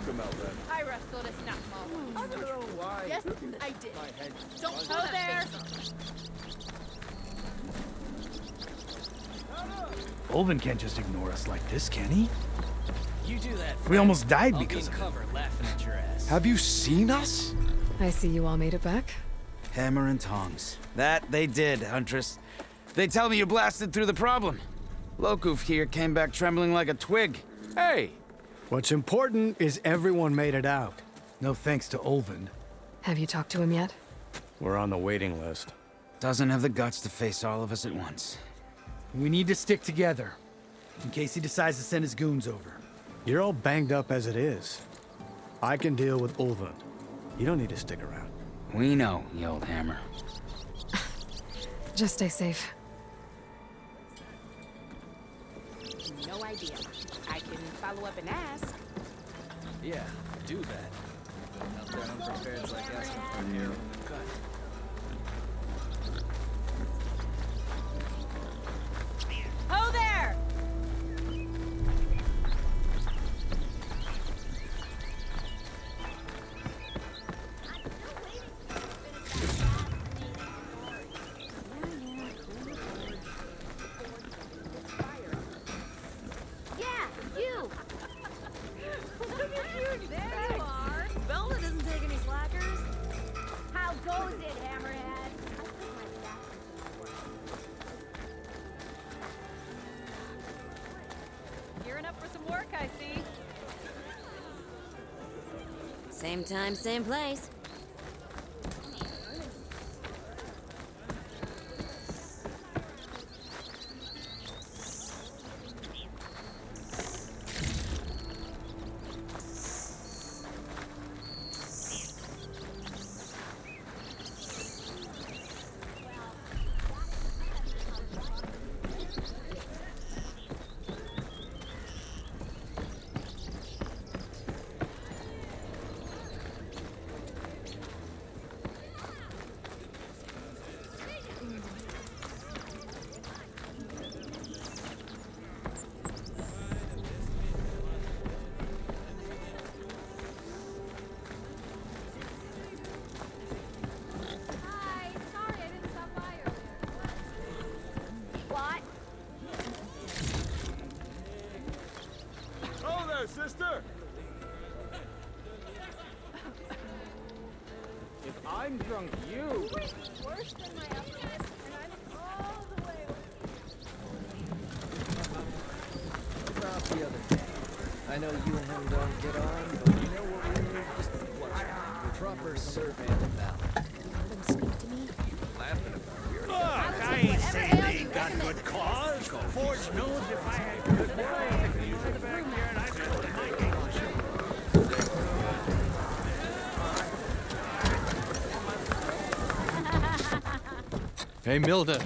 Welcome, Elven. I wrestled a snap mall. I don't know why. Yes, I did. My head. Don't go there. Olvin can't just ignore us like this, can he? You do that. We almost died I'll because be of in it. cover laughing at your ass. Have you seen us? I see you all made it back. Hammer and tongs. That they did, Huntress. They tell me you blasted through the problem. Lokuf here came back trembling like a twig. Hey! What's important is everyone made it out. No thanks to Olvin. Have you talked to him yet? We're on the waiting list. Doesn't have the guts to face all of us at once. We need to stick together, in case he decides to send his goons over. You're all banged up as it is. I can deal with Ulvund. You don't need to stick around. We know, you old hammer. Just stay safe. No idea. I can follow up and ask. Yeah, do that. Out there unprepared is like asking for a hero. Ho there! Yeah, you! Look at you, there you are! Velma doesn't take any slackers. How goes it, Hammerhead? I put my back into work. Gearing up for some work, I see. Same time, same place. Hi, sorry I didn't stop by earlier. What? Oh there, sister! If I'm drunk, you... Worse than my upset, and I'm all the way About the other day. I know you and him don't get on, but you know what we need? Just a proper survey of the valley. speak to me. Laughing about your I ain't saying they ain't got good Cause? Forge knows if I had good work, I could use it back there and I could my game on show. Hey, Milda.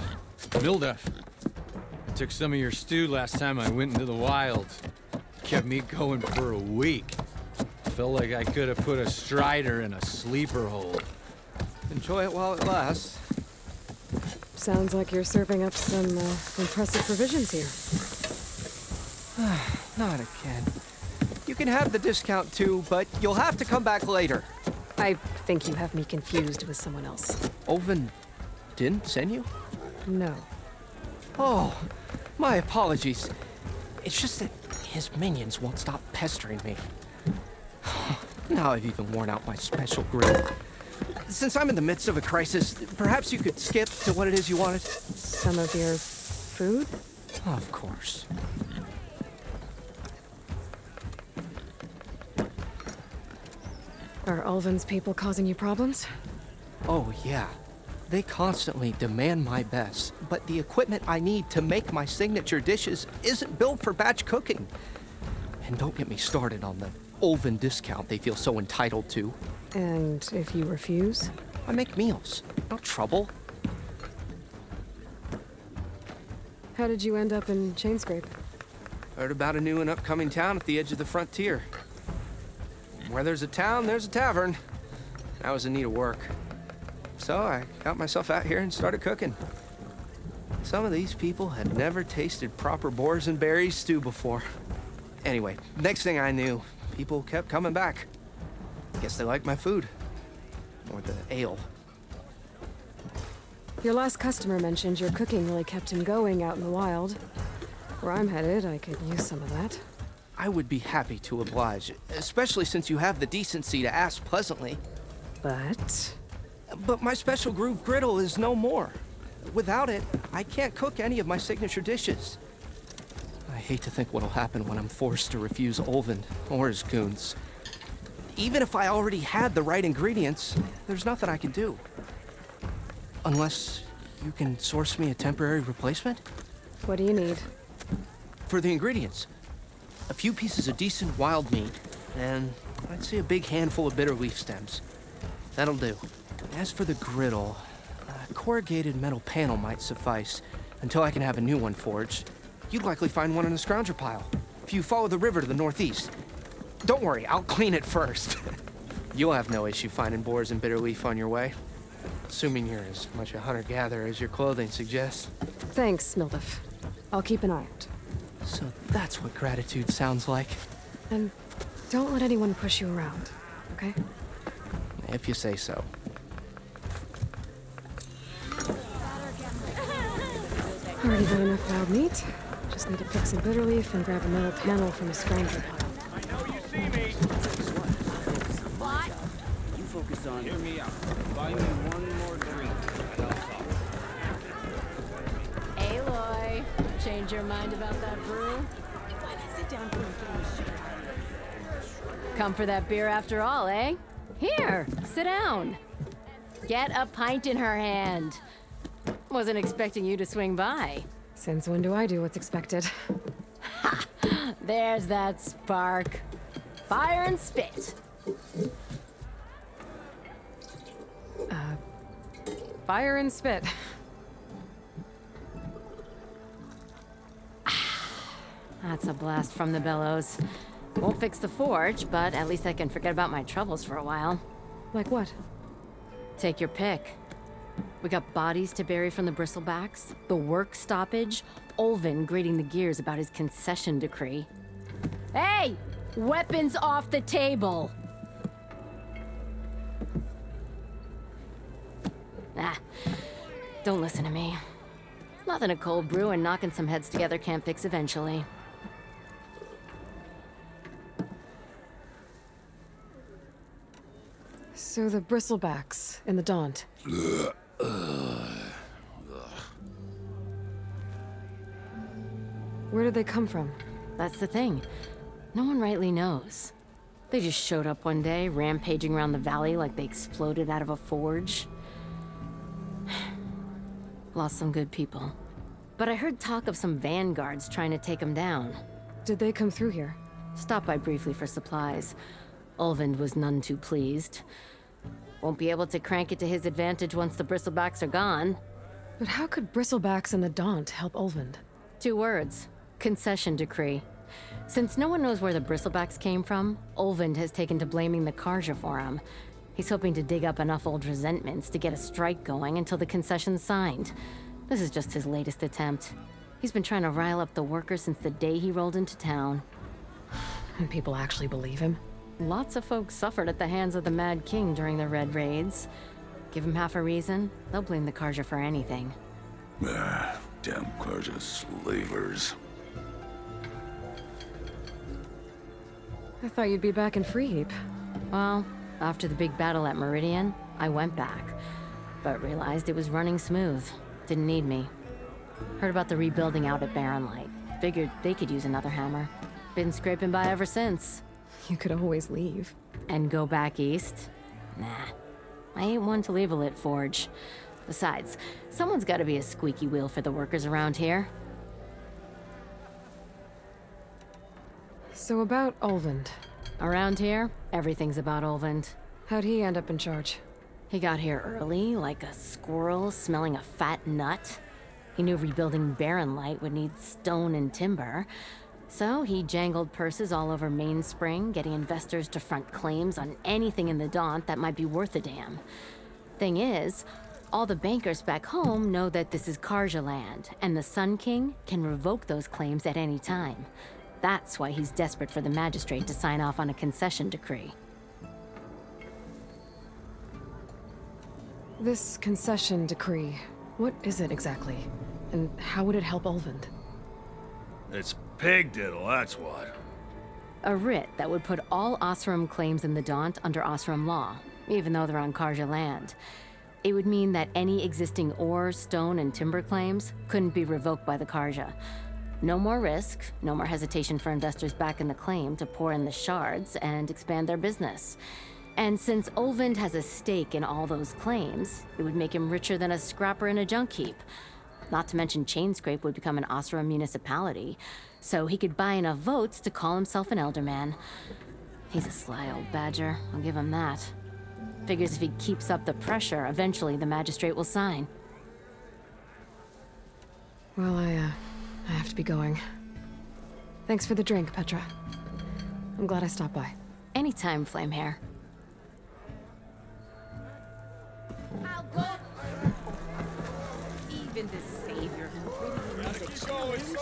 Milda. I took some of your stew last time I went into the wilds. Kept me going for a week. Felt like I could have put a strider in a sleeper hole. Enjoy it while it lasts. Sounds like you're serving up some impressive provisions here. Not again. You can have the discount too, but you'll have to come back later. I think you have me confused with someone else. Olvin didn't send you? No. Oh, my apologies. It's just that his minions won't stop pestering me. Now I've even worn out my special grin. Since I'm in the midst of a crisis, perhaps you could skip to what it is you wanted? Some of your food? Of course. Are Ulvin's people causing you problems? Oh, yeah. They constantly demand my best, but the equipment I need to make my signature dishes isn't built for batch cooking. And don't get me started on the Ulvin discount they feel so entitled to. And if you refuse? I make meals, not trouble. How did you end up in Chainscrape? Heard about a new and upcoming town at the edge of the frontier. Where there's a town, there's a tavern. I was in need of work. So I got myself out here and started cooking. Some of these people had never tasted proper boars and berries stew before. Anyway, next thing I knew, people kept coming back. Guess they liked my food. Or the ale. Your last customer mentioned your cooking really kept him going out in the wild. Where I'm headed, I could use some of that. I would be happy to oblige, especially since you have the decency to ask pleasantly. But But my special groove griddle is no more. Without it, I can't cook any of my signature dishes. I hate to think what'll happen when I'm forced to refuse Olvind or his goons. Even if I already had the right ingredients, there's nothing I can do. Unless you can source me a temporary replacement? what do you need? For the ingredients, a few pieces of decent wild meat, and I'd say a big handful of bitter leaf stems. That'll do. As for the griddle, a corrugated metal panel might suffice until I can have a new one forged. You'd likely find one in a scrounger pile if you follow the river to the northeast. Don't worry, I'll clean it first. You'll have no issue finding boars and bitter leaf on your way. Assuming you're as much a hunter-gatherer as your clothing suggests. Thanks, Mildef. I'll keep an eye out. So that's what gratitude sounds like. And don't let anyone push you around, okay? If you say so. Already got enough wild meat. Just need to pick some bitter leaf and grab a metal panel from a scrounger pile. I know you see me. What? You focus on. Hear me out. Buy me one more drink. Aloy, change your mind about that brew? Sit down for Come for that beer after all, eh? Here, sit down. Get a pint in her hand. Wasn't expecting you to swing by. Since when do I do what's expected? There's that spark. Fire and spit. Fire and spit. That's a blast from the bellows. Won't fix the forge, but at least I can forget about my troubles for a while. Like what? Take your pick. We got bodies to bury from the bristlebacks, the work stoppage, Olvin grating the gears about his concession decree. Hey! Weapons off the table! Don't listen to me. Nothing a cold brew and knocking some heads together can't fix eventually. So the bristlebacks in the Daunt. Where did they come from? That's the thing. No one rightly knows. They just showed up one day, rampaging around the valley like they exploded out of a forge. Lost some good people. But I heard talk of some vanguards trying to take them down. Did they come through here? Stopped by briefly for supplies. Olvind was none too pleased. Won't be able to crank it to his advantage once the bristlebacks are gone. But how could bristlebacks and the Daunt help Olvind? 2 words. Concession decree. Since no one knows where the bristlebacks came from, Olvind has taken to blaming the Karja for him. He's hoping to dig up enough old resentments to get a strike going until the concession's signed. This is just his latest attempt. He's been trying to rile up the workers since the day he rolled into town. And people actually believe him? Lots of folks suffered at the hands of the Mad King during the Red Raids. Give them half a reason, they'll blame the Karja for anything. Damn Karja slavers. I thought you'd be back in Freeheap. Well, after the big battle at Meridian, I went back. But realized it was running smooth. Didn't need me. Heard about the rebuilding out at Barren Light. Figured they could use another hammer. Been scraping by ever since. You could always leave. And go back east? Nah. I ain't one to leave a lit forge. Besides, someone's gotta be a squeaky wheel for the workers around here. So about Olvind. Around here, everything's about Olvind. How'd he end up in charge? He got here early, like a squirrel smelling a fat nut. He knew rebuilding Barren Light would need stone and timber. So he jangled purses all over Mainspring, getting investors to front claims on anything in the Daunt that might be worth a damn. Thing is, all the bankers back home know that this is Karja land, and the Sun King can revoke those claims at any time. That's why he's desperate for the magistrate to sign off on a concession decree. This concession decree, what is it exactly? And how would it help Ulvund? It's pig diddle, that's what. A writ that would put all Osram claims in the Daunt under Osram law, even though they're on Karja land. It would mean that any existing ore, stone, and timber claims couldn't be revoked by the Karja. No more risk, no more hesitation for investors back in the claim to pour in the shards and expand their business. And since Ulvund has a stake in all those claims, it would make him richer than a scrapper in a junk heap. Not to mention Chainscrape would become an Osram municipality, so he could buy enough votes to call himself an Elderman. He's a sly old badger, I'll give him that. Figures if he keeps up the pressure, eventually the magistrate will sign. Well, I have to be going. Thanks for the drink, Petra. I'm glad I stopped by. Anytime, Flamehair. How go? Even the savior who really needs a change.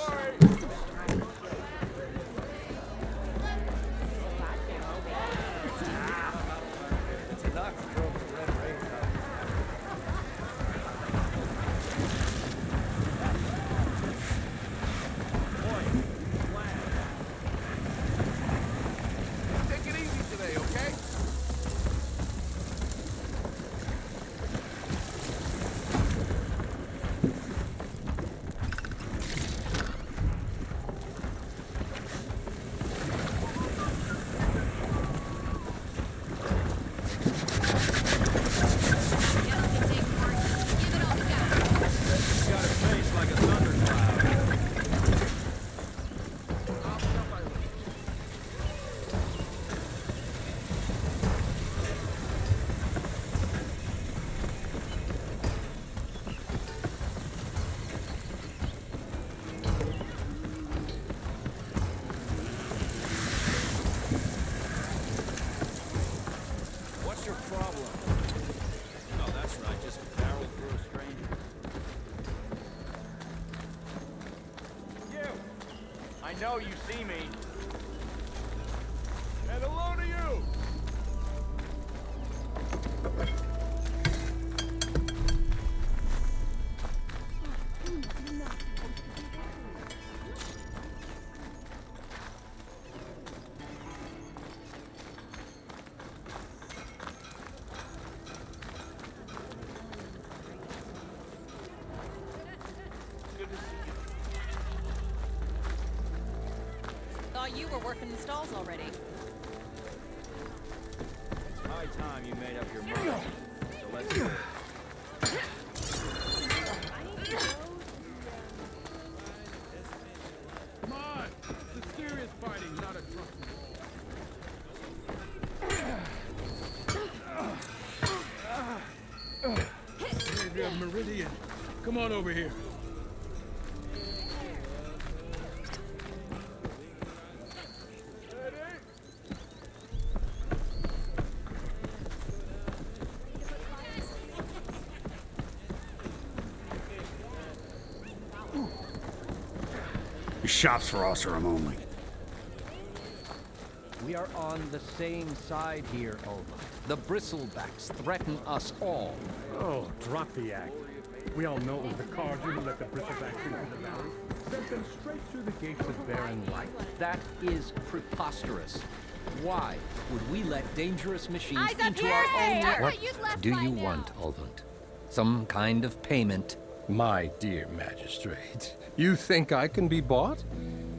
Take it easy today, okay? What's your problem? Oh, that's right. Just barreled through a stranger. You! I know you see me. And hello to you! Thought you were working the stalls already. It's high time you made up your mind. So let's do it. Come on! It's serious fighting, not a drunk. Savior Meridian, come on over here. The shop's for Osram only. We are on the same side here, Ulvund. The Bristlebacks threaten us all. Oh, drop the act. We all know it was the Karja who let the Bristlebacks into the valley. Sent them straight through the gates of Barren Light. That is preposterous. Why would we let dangerous machines Eyes up into here! our Hey, own I land? thought you'd left Do by you now. want, Ulvund? Some kind of payment? My dear magistrate, you think I can be bought?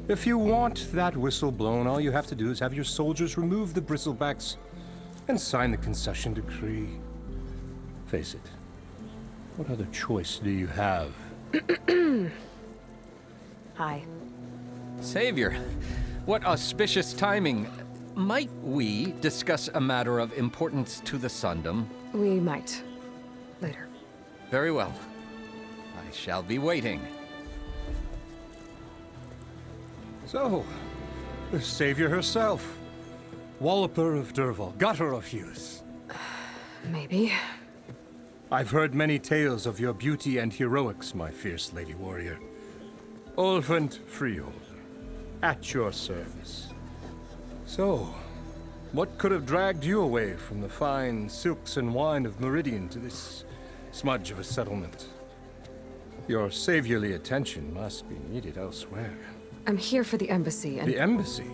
If you want that whistle blown, all you have to do is have your soldiers remove the bristlebacks and sign the concession decree. Face it, what other choice do you have? Hi. Savior, what auspicious timing. Might we discuss a matter of importance to the Sundom? We might. Later. Very well. I shall be waiting. So, the savior herself. Walloper of Derval, gutter of youth. Maybe. I've heard many tales of your beauty and heroics, my fierce lady warrior. Ulvund Freeholder. At your service. So, what could have dragged you away from the fine silks and wine of Meridian to this smudge of a settlement? Your saviorly attention must be needed elsewhere. I'm here for the embassy and... The embassy?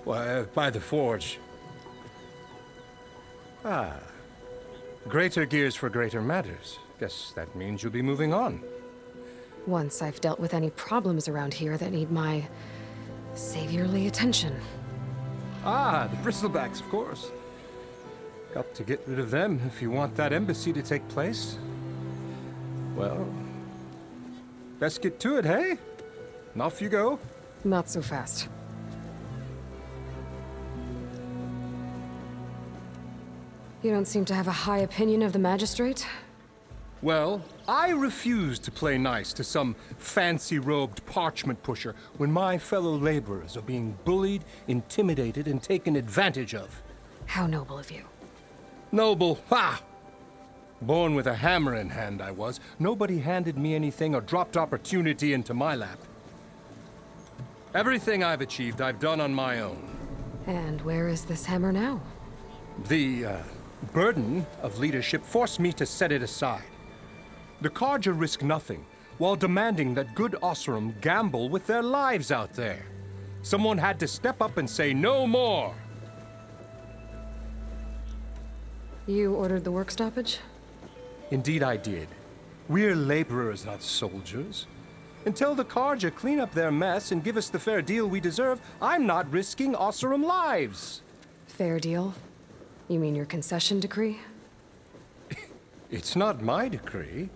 Why, by the forge. Ah. Greater gears for greater matters. Guess that means you'll be moving on. Once I've dealt with any problems around here that need my saviorly attention. Ah, the Bristlebacks, of course. Got to get rid of them if you want that embassy to take place. Well, best get to it, hey? And off you go. Not so fast. You don't seem to have a high opinion of the magistrate? Well, I refuse to play nice to some fancy-robed parchment pusher when my fellow laborers are being bullied, intimidated, and taken advantage of. How noble of you. Noble? Ha! Born with a hammer in hand, I was. Nobody handed me anything or dropped opportunity into my lap. Everything I've achieved, I've done on my own. And where is this hammer now? The burden of leadership forced me to set it aside. The Carja risk nothing, while demanding that good Oseram gamble with their lives out there. Someone had to step up and say no more. You ordered the work stoppage? Indeed I did. We're laborers, not soldiers. Until the Carja clean up their mess and give us the fair deal we deserve, I'm not risking Oseram lives. Fair deal? You mean your concession decree? It's not my decree.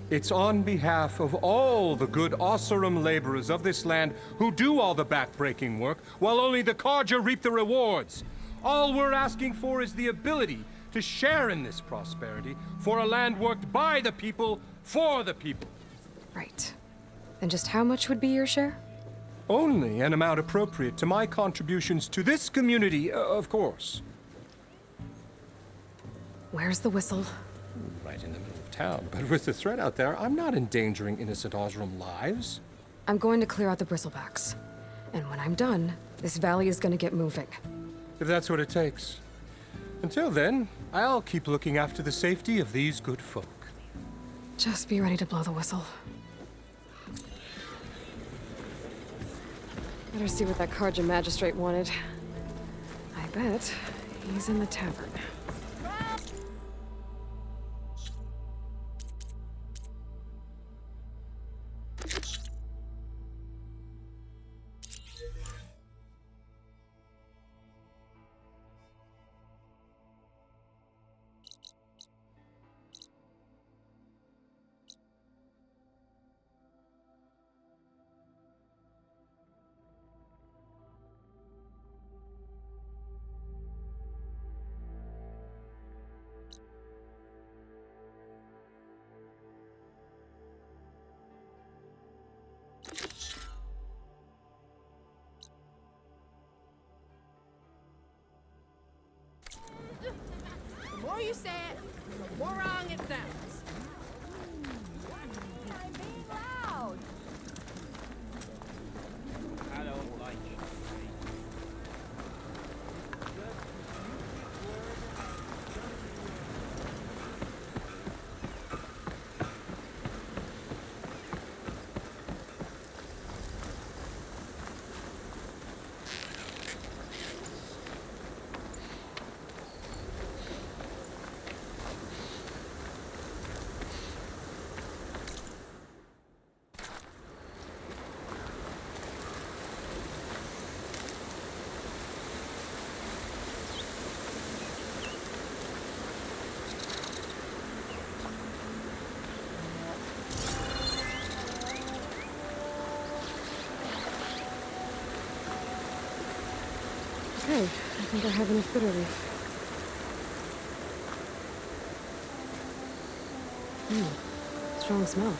It's on behalf of all the good Oseram laborers of this land who do all the backbreaking work, while only the Carja reap the rewards. All we're asking for is the ability to share in this prosperity for a land worked by the people, for the people. Right. And just how much would be your share? Only an amount appropriate to my contributions to this community, of course. Where's the whistle? Right in the middle of town. But with the threat out there, I'm not endangering innocent Oseram lives. I'm going to clear out the Bristlebacks. And when I'm done, this valley is going to get moving. If that's what it takes. Until then, I'll keep looking after the safety of these good folk. Just be ready to blow the whistle. Better see what that Carja magistrate wanted. I bet he's in the tavern. The more you say it, the more wrong it sounds. I'm being loud. I don't like it. Okay, I think I have enough bitter leaf. Strong smell.